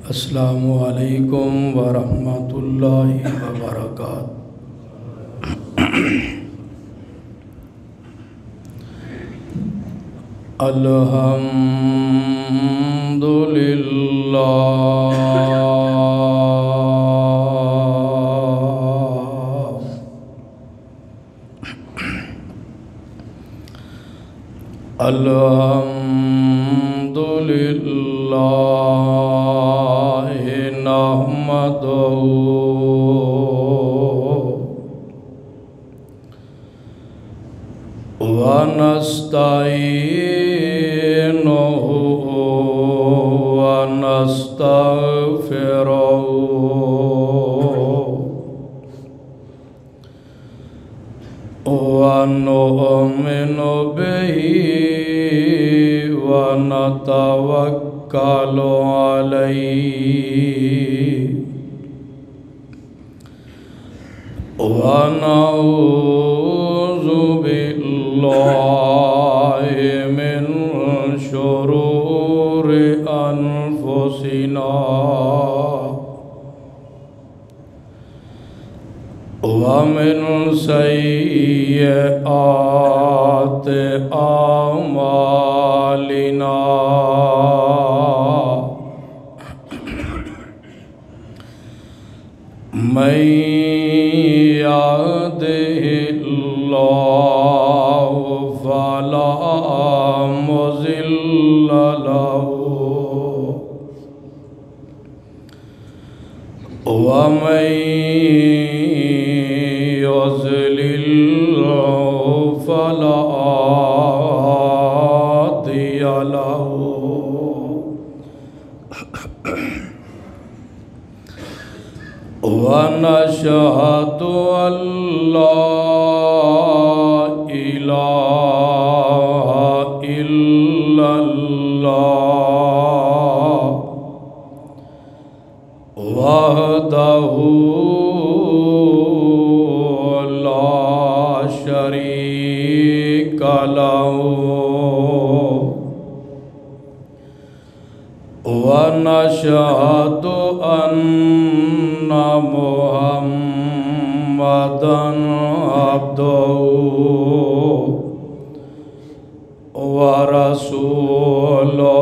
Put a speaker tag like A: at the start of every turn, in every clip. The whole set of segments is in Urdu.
A: السلام علیکم ورحمۃ اللہ وبرکاتہ۔ الحمد للہ الحمد للہ نحمدہ ونستعینہ ونستغفرہ ونؤمن بہ ونتوکل علیہ ونعوذ باللہ من شرور انفسنا ومن سیئات اعمالنا من يهده الله فلا مضل له ومن يضلل فلا هادي له ونشهد أن لا إله إلا الله وحده لا شريك له ونشهد أن محمدًا عبده ورسوله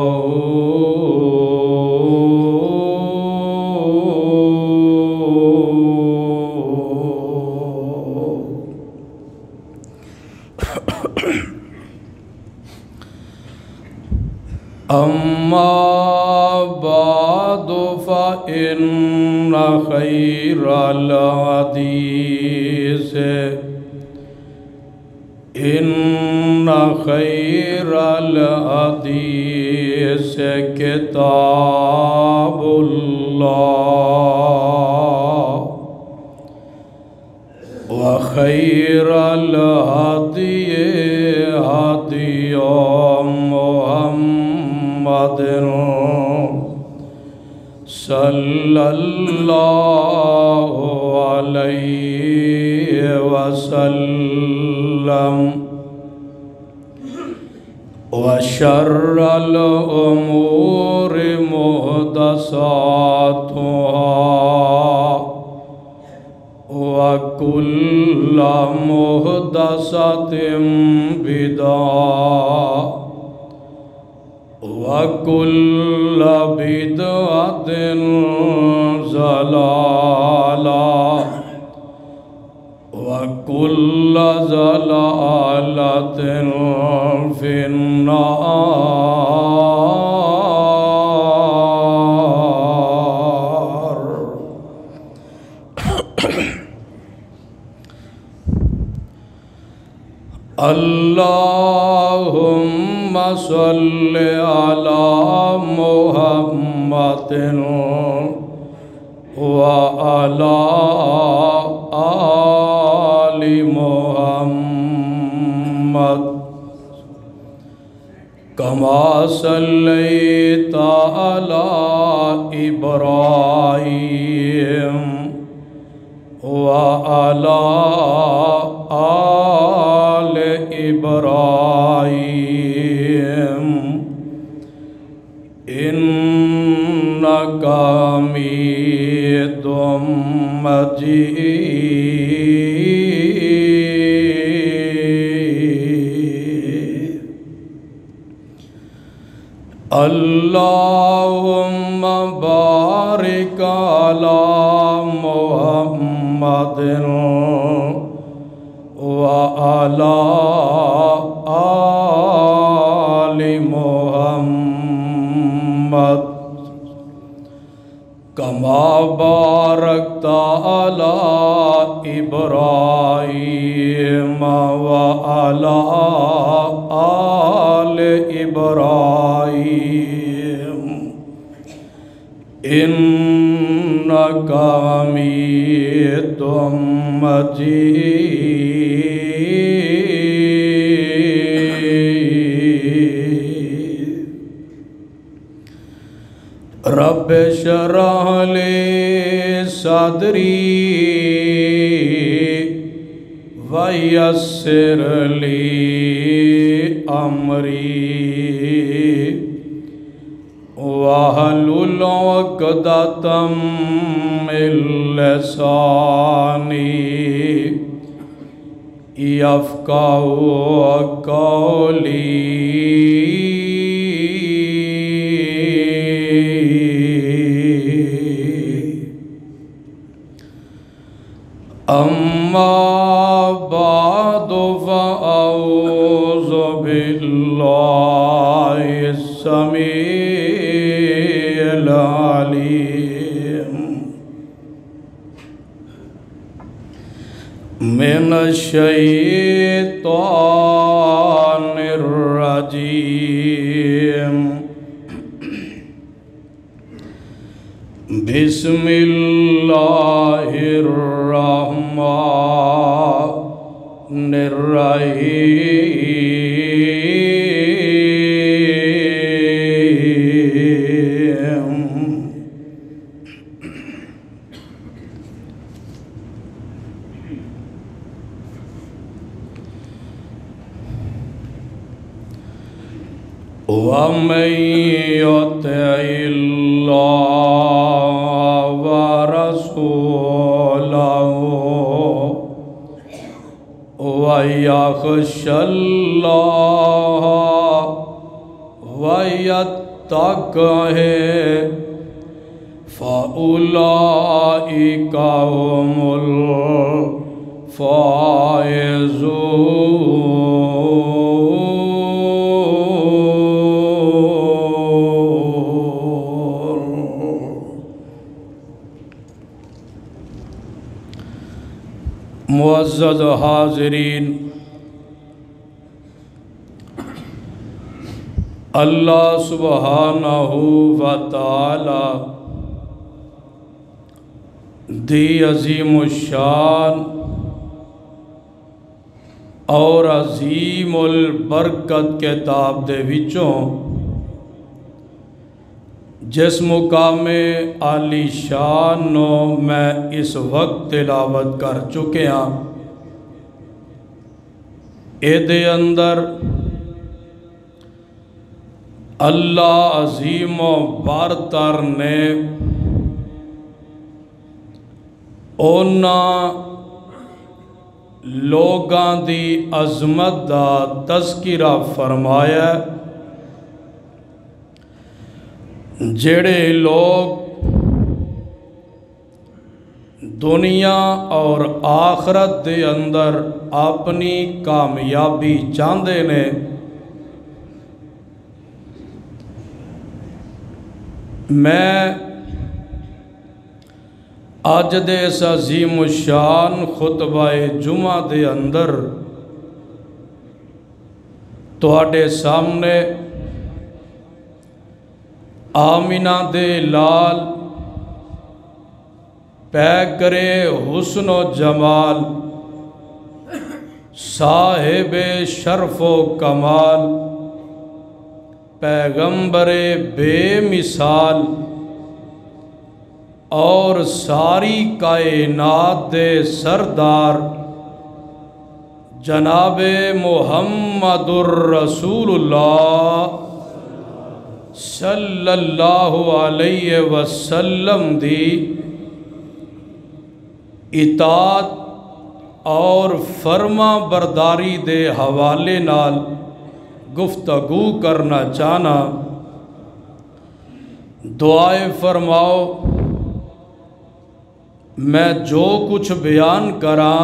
A: أما بعد فإن خير الحديث كتاب الله وخير الهدي هدي محمد صلى الله عليه وسلم وشر الأمور محدثاتها وكل محدثة بدعة وكل بدعة ضلالة وكل ضلالة في النار۔ اللهم صل على محمد وعلى آل محمد كما صليت على إبراهيم وعلى آل إبراهيم إنك حميد مجيد اللهم بارك على محمد وعلى آل محمد كما باركت على إبراهيم وعلى آل إبراهيم إنك حميد مجيد رب اشرح لي صدري ويسر لي أمري واحلل عقدة من لساني يفقهوا قولي أما بعد فأعوذ بالله السميع العليم من الشيطان الرجيم بسم الله الرحمن الرحيم ومن يطع الله ورسوله ويخشى الله ويتقه فأولئك هم معزز حاضرین، اللہ سبحانہ و تعالی دی عظیم الشان اور عظیم البرکت کتاب دے وچوں جس مقام عالی شان نو میں اس وقت تلاوت کر چکے ہاں، اے دے اندر اللہ عظیم و بارتر نے اونا لوگاں دی عظمت دا تذکرہ فرمایا جڑے لوگ دنیا اور آخرت دے اندر اپنی کامیابی چاہندے نے، میں آج دے اس عظیم الشان خطبہ جمعہ دے اندر تواڈے سامنے آمینہ دے لال پیکرے حسن و جمال صاحب شرف و کمال پیغمبر بے مثال اور ساری کائنات دے سردار جناب محمد الرسول اللہ صلی اللہ علیہ وسلم دی اطاعت اور فرما برداری دے حوالے نال گفتگو کرنا چاہنا۔ دعائے فرماؤ میں جو کچھ بیان کراں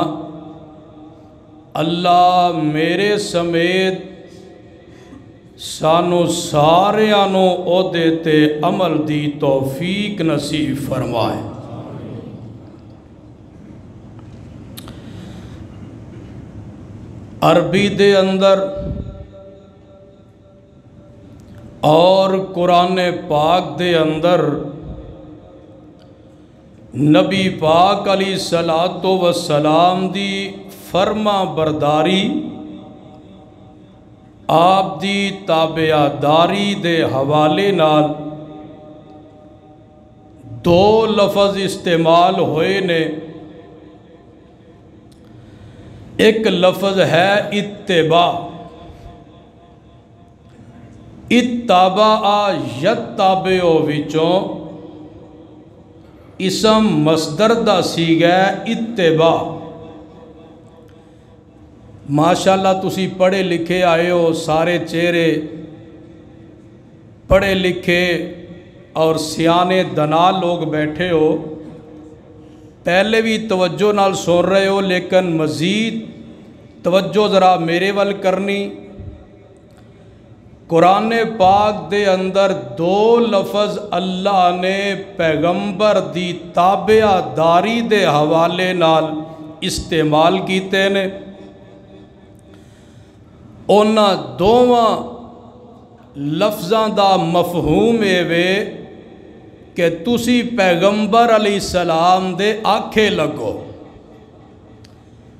A: اللہ میرے سمیت سانو ساریانو عہدے تے عمل دی توفیق نصیب فرمائے۔ عربی دے اندر اور قرآن پاک دے اندر نبی پاک علیہ الصلوۃ والسلام دی فرما برداری آپ دی تابعداری دے حوالے نال دو لفظ استعمال ہوئے نے۔ ایک لفظ ہے اتباع، اتباع یتبع وچوں اسم مصدر دا سیغہ اتباع۔ ماشاءاللہ تسی پڑھے لکھے آئے ہو، سارے چہرے پڑھے لکھے اور سیانے دنا لوگ بیٹھے ہو، پہلے بھی توجہ نال سن رہے ہو، لیکن مزید توجہ ذرا میرے ول کرنی۔ قرآن پاک دے اندر دو لفظ اللہ نے پیغمبر دی تابعداری دے حوالے نال استعمال کیتے نے۔ اونا دوواں لفظاں دا مفہوم وے کہ تسی پیغمبر علیہ السلام دے آکھے لگو۔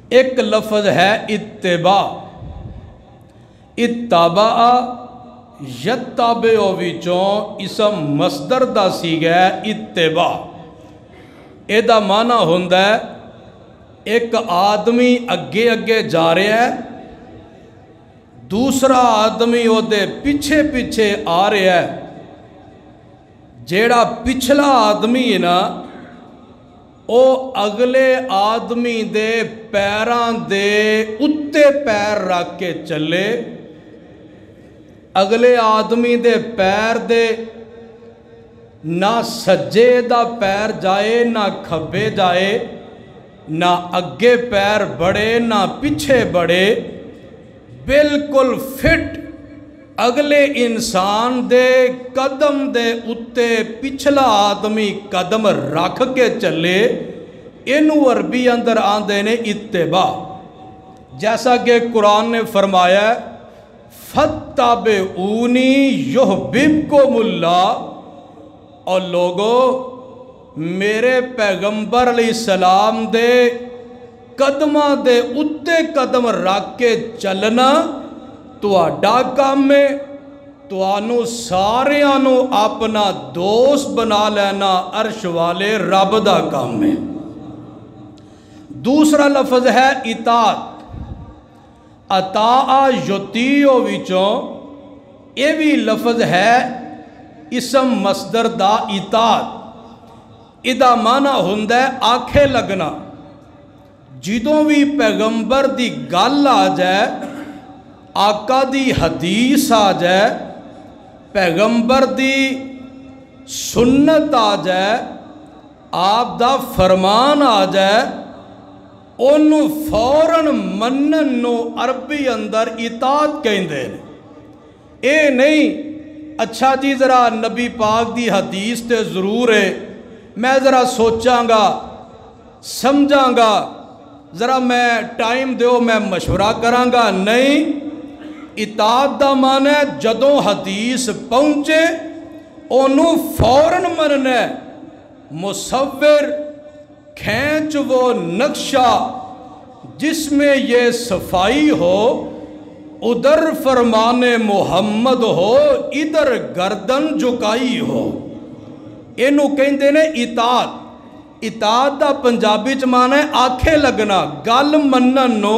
A: ایک لفظ ہے اتباع، اتباع یتبع وچوں اسم مصدر دا سیغہ اتباع۔ اے دا معنی ہوندا ہے ایک آدمی اگے اگے جا رہا ہے، دوسرا آدمی او دے پیچھے پیچھے آ رہا ہے۔ جیڑا پچھلا آدمی ہے نا او اگلے آدمی دے پیران دے اتے پیر رکھ کے چلے، اگلے آدمی دے پیر دے نہ سجے دا پیر جائے نہ کھبے جائے، نہ اگے پیر بڑھے نہ پیچھے بڑھے، بالکل فٹ اگلے انسان دے قدم دے اتے پچھلا آدمی قدم رکھ کے چلے۔ انہوں عربی اندر آندے نے اتباع۔ جیسا کہ قرآن نے فرمایا ہے فَاتَّبِعُونِی یُحْبِبْکُمُ اللَّہ، اور لوگو میرے پیغمبر علیہ السلام دے قدمہ دے اتے قدم رکھ کے چلنا تو آڈا کام میں، تو آنو سارے آنو اپنا دوست بنا لینا عرش والے رب دا کام میں۔ دوسرا لفظ ہے اطاعت، اطاع یطیع وچوں یہ بھی لفظ ہے اسم مصدر دا اطاعت۔ ادا معنی ہوندا ہے آکھے لگنا۔ جدوں بھی پیغمبر دی گل آ جائے، آقا دی حدیث آ جائے، پیغمبر دی سنت آ جائے، آپ دا فرمان آ جائے، انہوں فوراً منن نو عربی اندر اطاعت کہندے ہیں۔ اے نہیں اچھا جی ذرا نبی پاک دی حدیث تے ضرور ہے، میں ذرا سوچاں گا سمجھاں گا، ذرا میں ٹائم دیو میں مشورہ کراں گا، نہیں۔ اطاعت دا معنی ہے جدوں حدیث پہنچے انہوں فوراً مننا ہے۔ مصور کھینچ وہ نقشہ جس میں یہ صفائی ہو، ادھر فرمان محمد ہو، ادھر گردن جھکائی ہو، انہوں کہندے نے اطاعت۔ اطاعت دا پنجابی چ معنی ہے آکھے لگنا، گل منن نو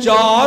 A: 4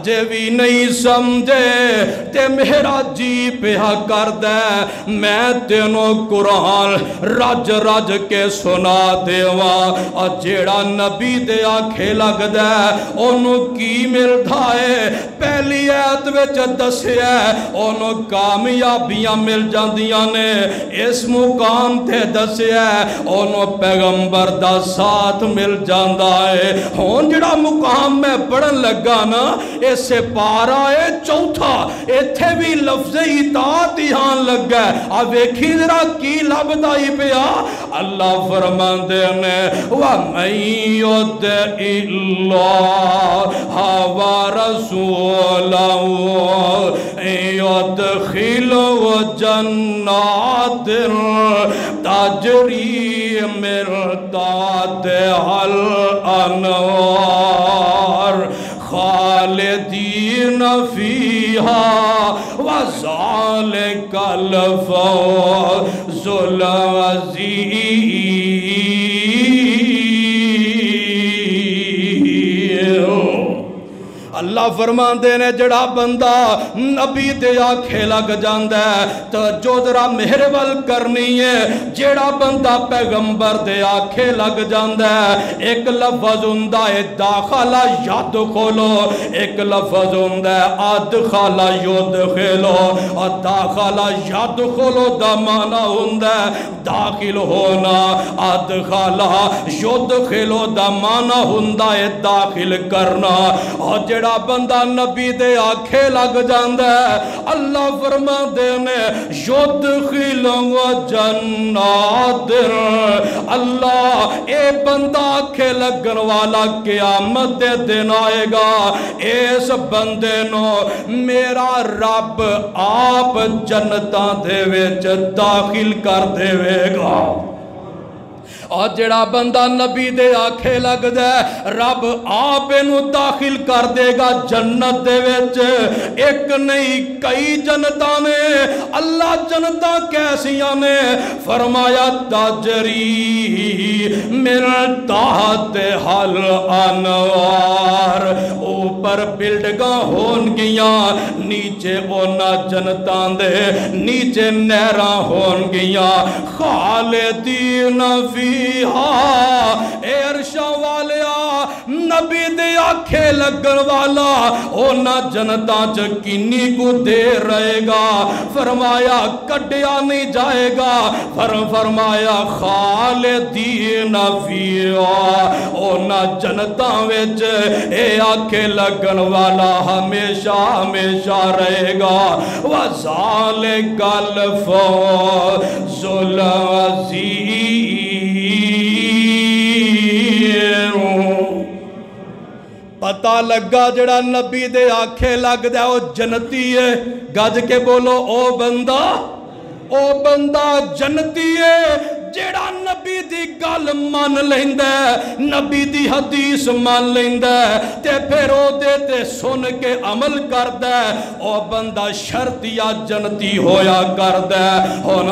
A: اجے بھی نہیں سمجھے تے میرا جی پیا کر دے میں تینوں قرآن رج رج کے سنا دیواں اور جیڑا نبی دے آنکھیں لگ دے انہوں کی ملتا ہے پہلی آیت وچ دسیا انہوں کامیابیاں مل جاندیاں نے اس مقام تے دسیا انہوں پیغمبر دا ساتھ مل جاندا ہے ہون جڑا مقام میں پڑھن لگا نا اس سے پارا ہے چوتھا ایتھے بھی لفظ اطاعت یہاں لگا ہے اب ویکھی ذرا کی لبدائی پیا اللہ فرماندے نے وَمَن يُطِعِ اللَّهَ وَرَسُولَهُ يُدْخِلْهُ جَنَّاتٍ تَجْرِي مِن تحتها الْأَنْهَارُ خالدین فیہا وذالک الفوز العظیم اللہ فرماندے نے جڑا بندہ نبی دے آنکھیں لگ جاندہ ہے توجہ ذرا میرے ول کرنی ہے جڑا بندہ پیغمبر دے آنکھیں لگ جاندہ ہے ایک لفظ ہوندا ہے داخلہ یدخلو ایک لفظ ہوندا ہے ادخلہ یدخلو اور داخلہ یدخلو دا معنی ہوندا ہے داخل ہونا ادخلہ یدخلو دا معنی ہوندا ہے داخل کرنا اور جڑا بندہ نبی دے آنکھیں لگ جاندہ ہے اللہ فرما دینے یدخلو جنات اللہ اے بندہ آنکھیں لگن والا قیامت دے دن آئے گا اس بندے نو میرا رب آپ جنتاں دے وچ داخل کر دے گا اور جڑا بندہ نبی دے آنکھیں لگ دے رب آپ انہوں داخل کر دے گا جنت دے وچ ایک نہیں کئی جنتاں نے اللہ جنتاں کیسیاں نے فرمایا تجری من تحتہا الانوار اوپر بلڈگاں ہون گیاں نیچے اونا جنتاں دے نیچے نہراں ہون گیاں خالدین فی اے عرشاں والیا نبی دے آنکھیں لگن والا اونا جنتاں چکنی کو دیر رہے گا فرمایا کڈیا نہیں جائے گا فرمایا خالدین فیہا اونا جنتاں وچ اے آنکھیں لگن والا ہمیشہ ہمیشہ رہے گا وَذَالِكَ الْفَوْزُ الْعَظِيمُ پتہ لگا جڑا نبی دے آنکھیں لگ دے او جنتی ہے گج کے بولو او بندہ جنتی ہے جیڑا نبی دی گل مان لیندہ نبی دی حدیث مان لیندہ تے پھر او دیتے سن کے عمل کردہ او بندہ شرطیہ جنتی ہویا کردہ ہون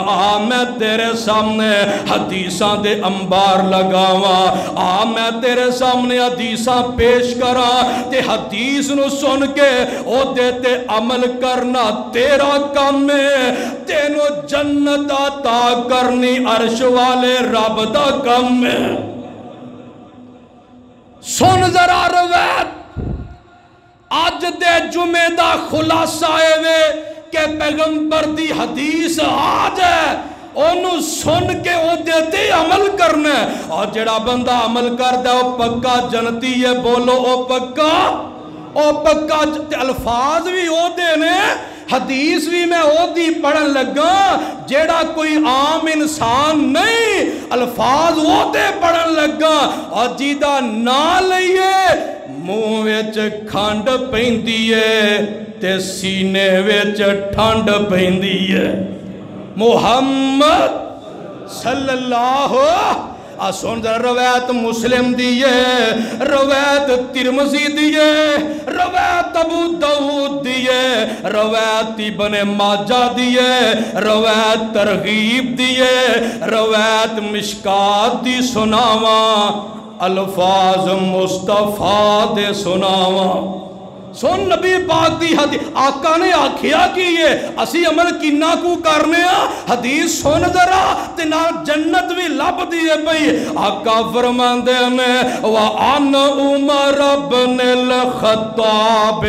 A: میں تیرے سامنے حدیثاں دے انبار لگاواں میں تیرے سامنے حدیثاں پیش کرا تے حدیث نو سن کے او دیتے عمل کرنا تیرا کام میں تینو جنت عطا کرنی عرش والے رب دا کم میں سن ذرا روایت آج دے جمعہ دا خلاصہ وے کہ پیغمبر دی حدیث آج ہے انہوں سن کے او دیتے عمل کرنا ہے اور جڑا بندہ عمل کردہ او پکا جنتی ہے بولو او پکا الفاظ بھی او دینے حدیث بھی میں او دی پڑھن لگا جیڑا کوئی عام انسان نہیں الفاظ او دے پڑھن لگا اور جیدہ نہ لئیے منہ وچ کھانڈ پہندی ہے تے سینے وچ ٹھانڈ پہندی ہے محمد صلی اللہ سن ذرا روایت مسلم دیئے روایت ترمذی دیئے روایت ابو داؤد دیئے روایت ابن ماجہ دیئے روایت ترغیب دیئے روایت مشکات دی سناواں الفاظ مصطفیٰ دے سناواں سن نبی پاک دی حدیث آقا نے آکھیا کی یہ اسی عمل کنا کو کرنے حدیث سن ذرا تے نال جنت بھی لب دیئے بھئی آقا فرمان دے میں وَعَنْ عُمَرَ بْنِ الْخَطَّابِ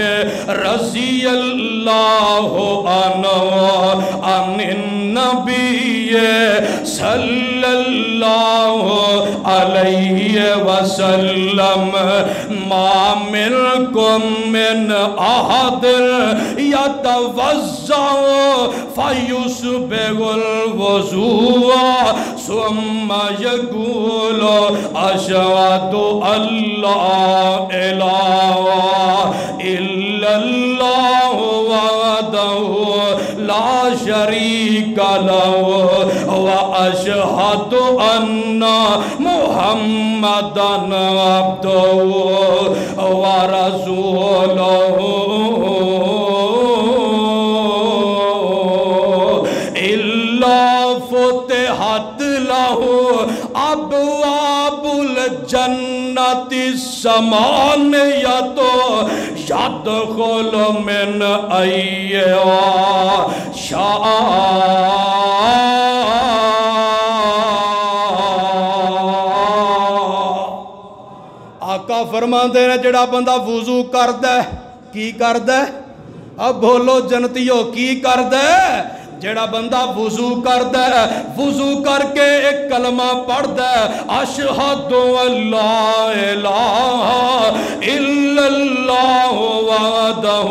A: رضی اللہ عنہ عن النبی صلی اللہ علیہ وسلم ما منکم من أحد يتوضأ فيسبغ الوضوء ثم يقول أشهد أن لا إله إلا الله وحده لا شريك له وأشهد أن محمدا عبده ورسوله إلا فتحت له أبواب الجنة الثمانية يدخل من أيها شاء آقا فرماندے نے جڑا بندہ وضو کردہ کی کردہ اب بولو جنتیو کی کردہ جڑا بندہ وضو کردہ وضو کر کے ایک کلمہ پڑھ دے اشہد ان لا الہ الا اللہ وحدہ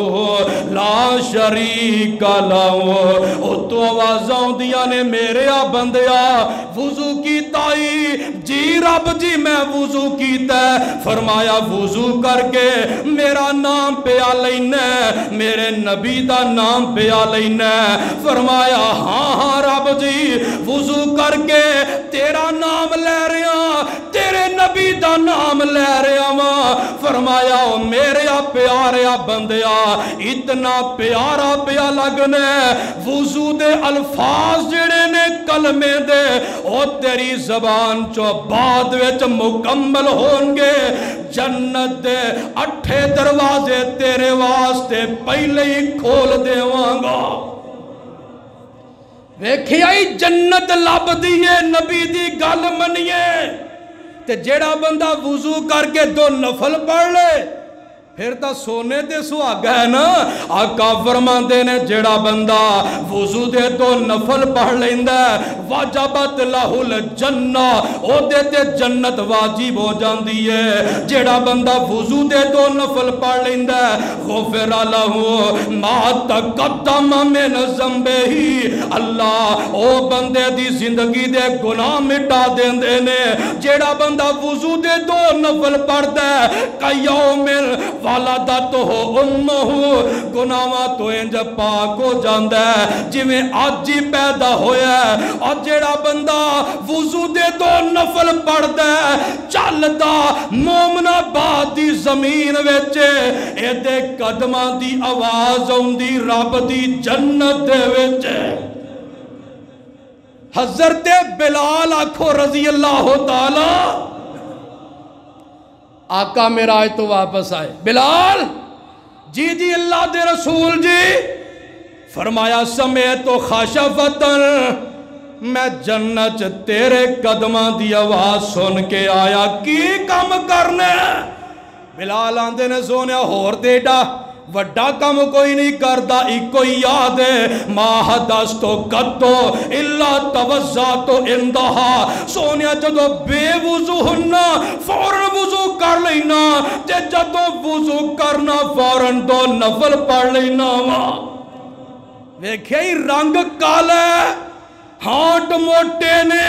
A: لا شریک لہ او تو آوازاں دیا نے میرے بندیا وضو کی تائی جی رب جی میں وضو کیتا فرمایا وضو کر کے میرا نام پیا لینا میرے نبی دا نام پیا لینا فرمایا ہاں رب جی وضو کر کے تیرا نام لے رہا تیرے نبی دا نام لے رہا فرمایا میرے پیارے بندیا اتنا پیارا پیا لگنے وضو دے الفاظ جڑے نے کلمے دے او تیری زبان چو بعد وچ مکمل ہونگے جنت دے 8 دروازے تیرے واسطے پہلے ہی کھول دے وانگا ویکھی آئی جنت لب دیئے نبی دی گل منیے تے جیڑا بندہ وضو کر کے 2 نفل پڑھ لے پھر تا سونے دے سہاگا ہے نا آقا فرماندے نے جیڑا بندہ وضو دے 2 نفل پڑھ لیندہ واجبت لہ الجنہ او دے تے جنت واجب ہو جاندی ہے جیڑا بندہ وضو دے 2 نفل پڑھ لیندہ غفر لہ ما تقدم من ذنبہ ہی اللہ او بندے دی زندگی دے گناہ مٹا دیندے نے جیڑا بندہ وضو دے 2 نفل پڑھ دے قیومن والدت ہو امہو گناہاں تو انج پاک ہو جاندہ ہے جی میں آج ہی پیدا ہویا ہے اور جیڑا بندہ وضو دے 2 نفل پڑھ دے چلدا مومنہ بعد دی زمین ویچے اے دے قدمہ دی آواز ہوندی رب دی جنت دے ویچے حضرت بلال آکھو رضی اللہ تعالی آقا میرا آج تو واپس آئے بلال جی جی اللہ دے رسول جی فرمایا سمیت و خاشفتن میں جنت تیرے قدمہ دی آواز سن کے آیا کی کم کرنے بلال آندے نے سونیا ہور دیڑا وڈا کم کوئی نہیں کردا کوئی یاد ہے ما حدثتو قطو الا توضأتو اندہا سونیا جدو بے وضو ہونا فوراً وضو کر لینا تے جدو وضو کرنا فوراً 2 نفل پڑھ لینا ویکھے ہی رنگ کالے ہانٹ موٹے نے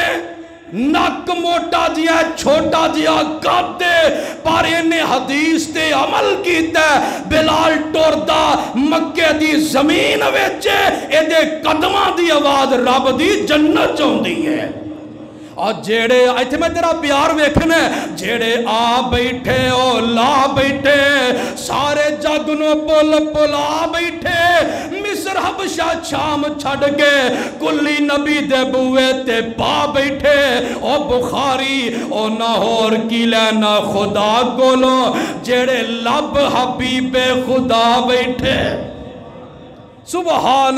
A: نک موٹا جیا چھوٹا جیا قدے پر انہیں حدیث تے عمل کیتا ہے بلال ٹوردہ مکہ دی زمین ویچے ایدے قدمہ دی آواز رب دی جنت چوندی ہے اور جیڑے ایتھے میں تیرا پیار ویکھنے جیڑے آ بیٹھے او لا بیٹھے سارے جگنوں پل پلا بیٹھے مصر حبشہ شام چھڑ کے کلی نبی دے بوئے تے پا بیٹھے او بخاری او نہ ہور کی لینا خدا کولو جڑے لب حبیب خدا بیٹھے سبحان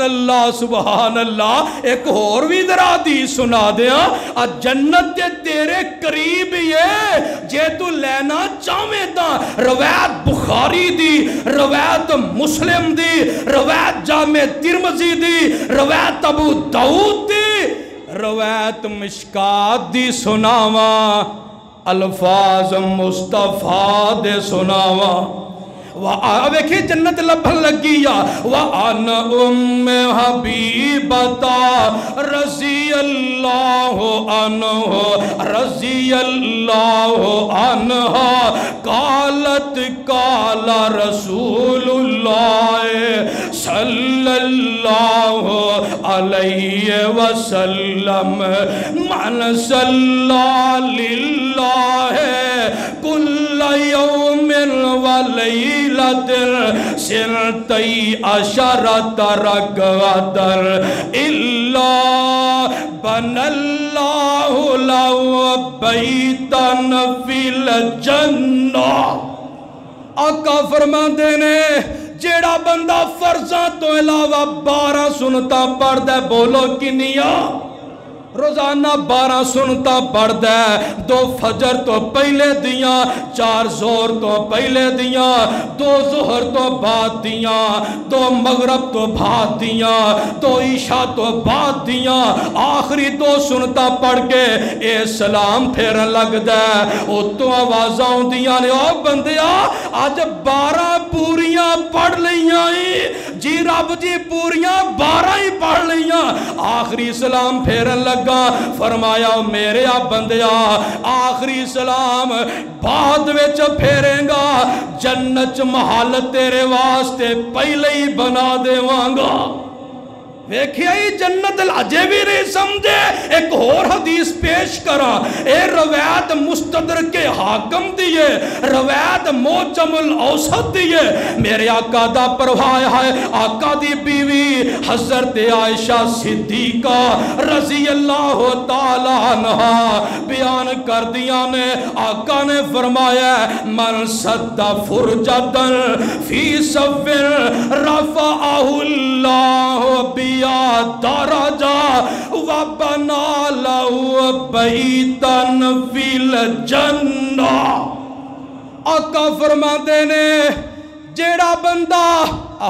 A: اللہ ایک اور بھی درا دی سنا دیا جنت دے تیرے قریب یہ جے تو لینا چاہویں تا روایت بخاری دی روایت مسلم دی روایت جامع ترمذی دی روایت ابو داؤد دی روایت مشکات دی سناواں الفاظ مصطفیٰ دے سناواں ویکھے جنت لبھن لگی یا وَعَنَ أُمِّ حَبِيبَةَ رضی اللہ عنہ قالت قال رسول اللہ صلی اللہ علیہ وسلم من صلی للہ کل یوم ولیلۃ سنتی عشرۃ رکعۃ الا بنى اللہ لہ بیتا فی الجنہ آقا فرماندے نے جیڑا بندہ فرضاں تو علاوہ 12 سنتا پڑھدا ہے بولو کنیا روزانہ 12 سنتا پڑھدا ہے 2 فجر تو پہلے دیاں 4 ظہر تو پہلے دیاں 2 ظہر تو بعد دیاں 2 مغرب تو بعد دیاں 2 عشاء تو بعد دیاں آخری 2 سنتا پڑھ کے اے سلام پھیرن لگدا ہے او تو آوازاں ہوندیاں نے او بندیا اج 12 پوریاں پڑھ لیاں جی رب جی پوریاں 12 ہی پڑھ لیاں آخری سلام پھیرن لگ فرمایا میرے بندیا آخری سلام بعد وچ پھیریں گا جنت محل تیرے واسطے پہلے ہی بنا دیواں گا ویکھیا ہی جنت اجے بھی نہیں سمجھے ایک اور حدیث پیش کرا اے روایت مستدرک حاکم دیئے روایت موجم الاوسط دیئے میرے آقا دا پرواہ ہے آقا دی بیوی حضرت عائشہ صدیقہ رضی اللہ تعالیٰ عنہ بیان کر دیا نے آقا نے فرمایا من صد فرجتن فی صفر رفعہ اللہ بیا درجہ وبنا لہو بیتن فی الجنہ آقا فرماتے نے جیڑا بندہ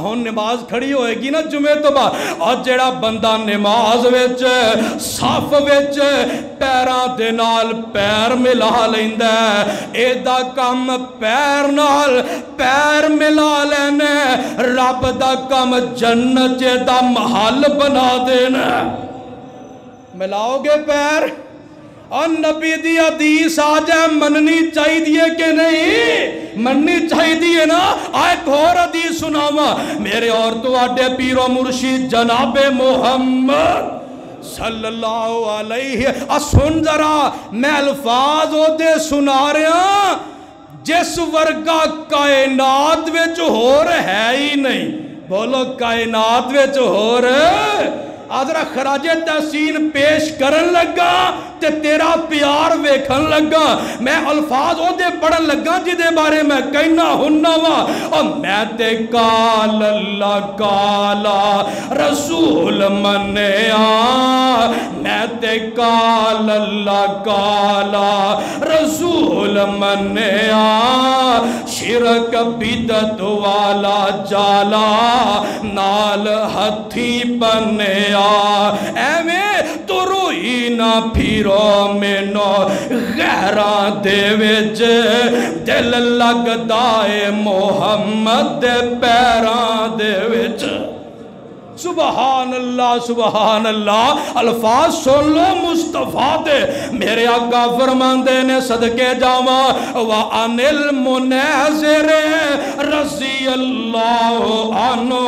A: ہن نماز کھڑی ہوئے گی نا جمعے تو بعد اور جیڑا بندہ نماز وچ صف وچ پیراں دے نال پیر ملا لیندا ہے اے دا کم پیر نال پیر ملا لینا رب دا کم جنت دا محل بنا دینا ملاؤ گے پیر اور نبی دی حدیث آ جائے مننی چاہی دیئے کہ نہیں مننی چاہی دیئے نا ایک اور حدیث سناوا میرے اور تو آڈے پیر و مرشید جناب محمد صلی اللہ علیہ سن ذرا میں الفاظ ہو دے سنا رہا جس ورگا کائنات وچ ہو رہا ہے ہی نہیں بولو کائنات وچ ہو رہا آدھرا خراج تحسین پیش کرن لگا تے تیرا پیار ویکھن لگا میں الفاظ ہو دے پڑھن لگا جی دے بارے میں کہنا ہننا وا اور میں تے کال اللہ کالا رسول منیا میں تے کال اللہ کالا رسول منیا شرک بدت والا جالا نال ہتھی بنیا ایویں تو روئی نہ پھیرو میں نو غیران دے وچ دل لگ دائے محمد دے پیران دے وچ سبحان اللہ الفاظ سن لو مصطفیٰ دے میرے آقا فرماندے نے صدقے جاواں وَعَنِ الْمُنَازِرِ رضی اللہ عنہ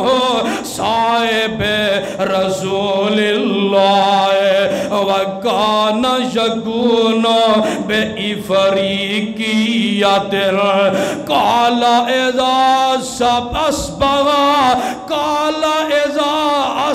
A: صاحب رسول اللہ وَكَانَ يَكُونُ بِإِفْرِيقِيَّةٍ قَالَ إِذَا أَصْبَغَ قَالَ إِذَا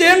A: 3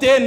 A: 3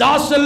A: 10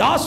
A: 10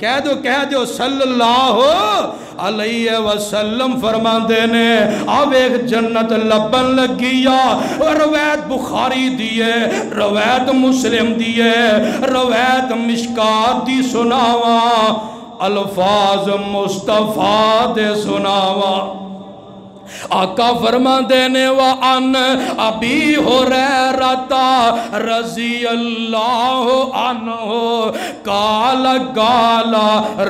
A: کہہ دو صلی اللہ علیہ وسلم فرماندے نے اب ایک جنت لبن لگیا، روایت بخاری دیئے، روایت مسلم دیئے، روایت مشکات دی سناوا، الفاظ مصطفیٰ دے سناوا۔ آقا فرماندے نے وَأَنْ أَبِي هُرَيْرَةَ رضی اللہ عنہ قال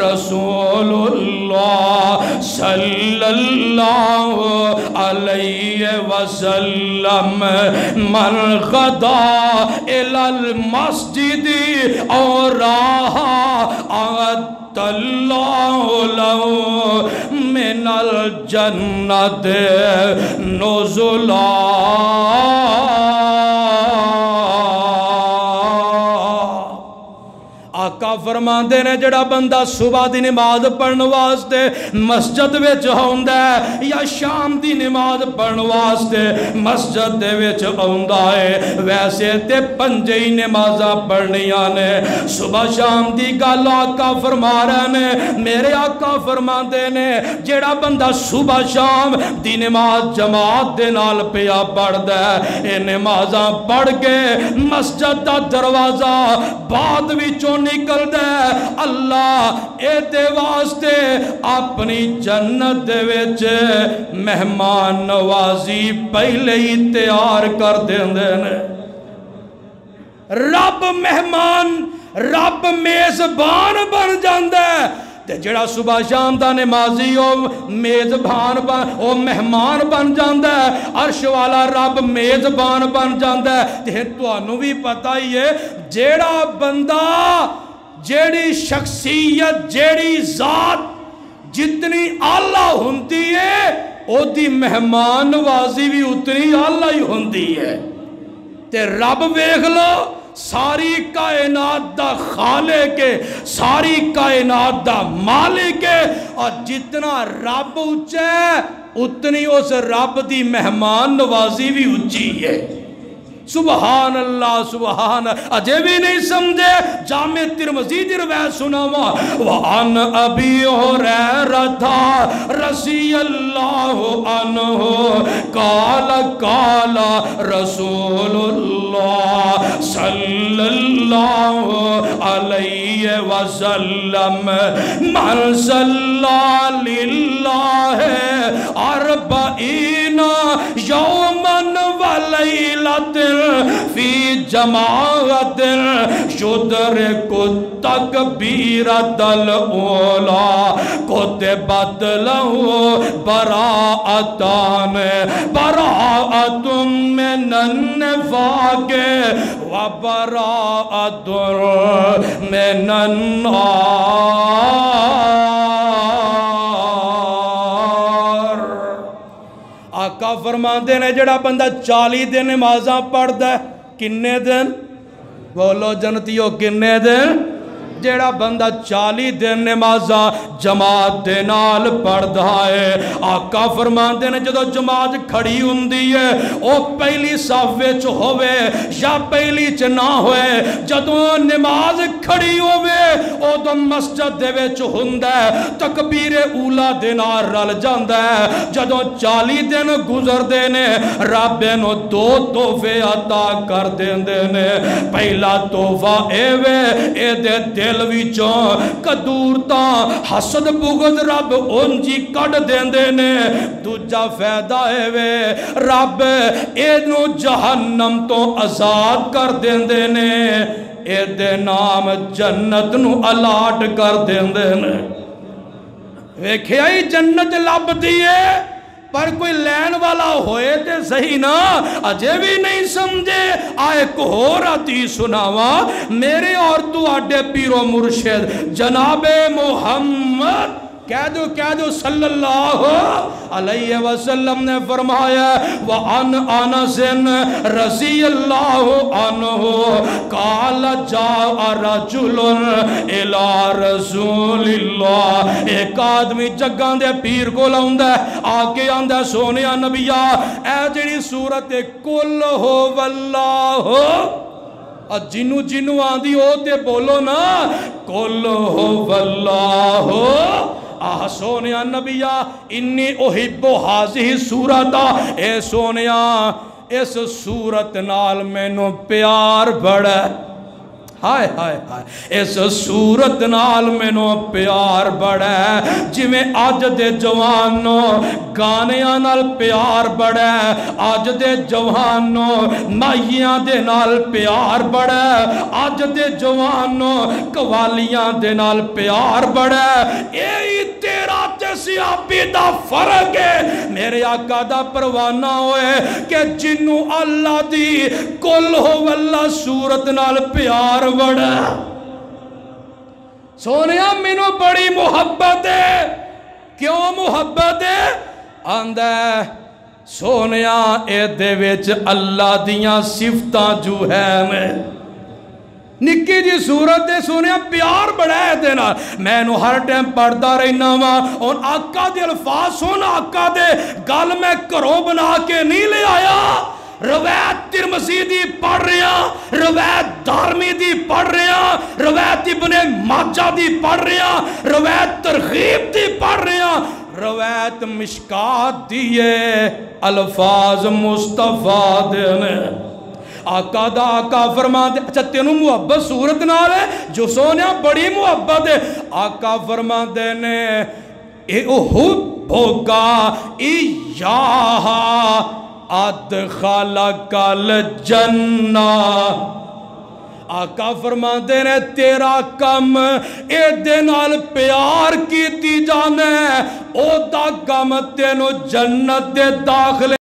A: رسول اللہ صلی اللہ علیہ وسلم من غدا إلى المسجد أو راح أعد اللہ لہو من الجنت نزلا۔ آقا فرماندے نے جڑا بندہ صبح دی نماز پڑھن واسطے مسجد وچ ہوندا ہے یا شام دی نماز پڑھن واسطے مسجد دے وچ ہوندا ہے، ویسے تے پنج ہی نمازاں پڑھنیاں نے، صبح شام دی گل آقا فرما رہے نے، میرے آقا فرماندے نے جڑا بندہ صبح شام دی نماز جماعت دے نال پیا پڑھدا ہے، اے نمازاں پڑھ کے مسجد دا دروازہ بعد وچوں نکل دے، اللہ اے دے واسطے اپنی جنت دے وچ مہمان نوازی پہلے ہی تیار کر دیندے نے۔ رب مہمان، رب میزبان بن جاندے تے جڑا صبح شام دا نمازی او میزبان او مہمان بن جاندہ ہے، عرش والا رب میزبان بن جاندہ ہے۔ تے توانوں بھی پتہ ہی ہے جڑا بندہ جیڑی شخصیت جیڑی ذات جتنی اعلیٰ ہوندی ہے او دی مہمان نوازی بھی اتنی اعلیٰ ہی ہوندی ہے۔ تے رب ویکھ لو ساری کائنات دا خالق ہے، ساری کائنات دا مالک ہے، اور جتنا رب اونچا ہے اتنی اس رب دی مہمان نوازی بھی اونچی ہے۔ سبحان اللہ سبحان، اجے بھی نہیں سمجھے جامع ترمذی دی روایت سناوا، وَعَنْ أَبِي هُرَيْرَةَ رضی اللہ عنہ قال رسول اللہ صلی اللہ علیہ وسلم من صلی للہ اربعین یومن ولیلت فی جماعت شدرک تکبیرت الاولا کتبت لہو براءتان براءت من النفاق و براءت من النار۔ آقا فرماندے نے جڑا بندہ 40 دن نمازاں پڑھدا ہے، کنے دن؟ بولو جنتیو کنے دن؟ جیڑا بندہ 40 دن نمازاں جماعت دے نال پڑھدا ہے، آقا فرماندے نے جدو جماعت کھڑی ہوندی ہے او پہلی صف وچ ہوئے یا پہلی چ نہ ہوئے، جدو نماز کھڑی ہوئے او تو مسجد دے وچ ہوندا ہے، تکبیر اولا دے نال رل جاندا ہے۔ جدو 40 دن گزردے نے رب نو 2 تحفے عطا کر دیندے نے، پہلا تحفہ اے وے اے دے دل وچوں کدورتا حسد بغض رب انجی کڈ دیندے نے، دوجا فائدہ ہے وے رب اینو جہنم تو آزاد کر دیندے نے، اے دے نام جنت نو الاٹ کر دیندے نے۔ ویکھیا ہی جنت لب دیئے پر کوئی لین والا ہوئے تے صحیح نا، اجے بھی نہیں سمجھے آئے کوہراتی سناوا میرے اور تو آڈے پیر و مرشد جناب محمد کہہ دو صلی اللہ علیہ وسلم نے فرمایا، وَعَنْ أَنَسٍ رضی اللہ عنہ قال جاء رجل الى رسول اللہ، ایک آدمی جگان دے پیر کو لاؤندہ ہے، آکے آندہ سونیا نبیہ اے جڑی صورت کل ہو واللہ جنو جنو آندی ہو تے بولو نا قل هو سونیا نبیہ انی احب هذه السورۃ اے سونیا اس سورت نال مینوں پیار بڑا ہائے ہائے ہائے اس سورت نال مینوں پیار بڑا ہے جی میں آج دے جوانوں گانیاں نال پیار بڑا ہے آج دے جوانوں نائیاں دے نال پیار بڑا ہے آج دے جوانوں قوالیاں دے نال پیار بڑا ہے اے تیرا تے صحابی دا فرق ہے میرے آقا دا پروانہ ہوئے کہ جنوں اللہ دی قل هو اللہ سورت نال پیار بڑا سونیا مینوں بڑی محبت ہے کیوں محبت ہے آندہ سونیا اے دے وچ اللہ دیاں صفتاں جو ہے میں نکی جی صورت دے سونیا پیار بڑا ہے دینا میں نو ہر ٹائم پڑھتا رہنا ماں اور آقا دے الفاظ سن آقا دے گل میں کرو بنا کے نہیں لے آیا روایت ترمذی دی پڑھ رہے ہیں روایت دارمی دی پڑھ رہے ہیں روایت ابن ماجہ دی پڑھ رہے ہیں روایت ترغیب دی پڑھ رہے ہیں روایت مشکات دیئے الفاظ مصطفیٰ دینے آقا دا آقا فرما دے اچھا تینوں محبت صورت نال ہے جو سونیا بڑی محبت ہے آقا فرما دینے اے احبکا ایہا ادخلک الجنہ آقا فرما دینے تیرا کم اے دے نال پیار کیتی جانے او دا کم تینوں جنت دے داخلے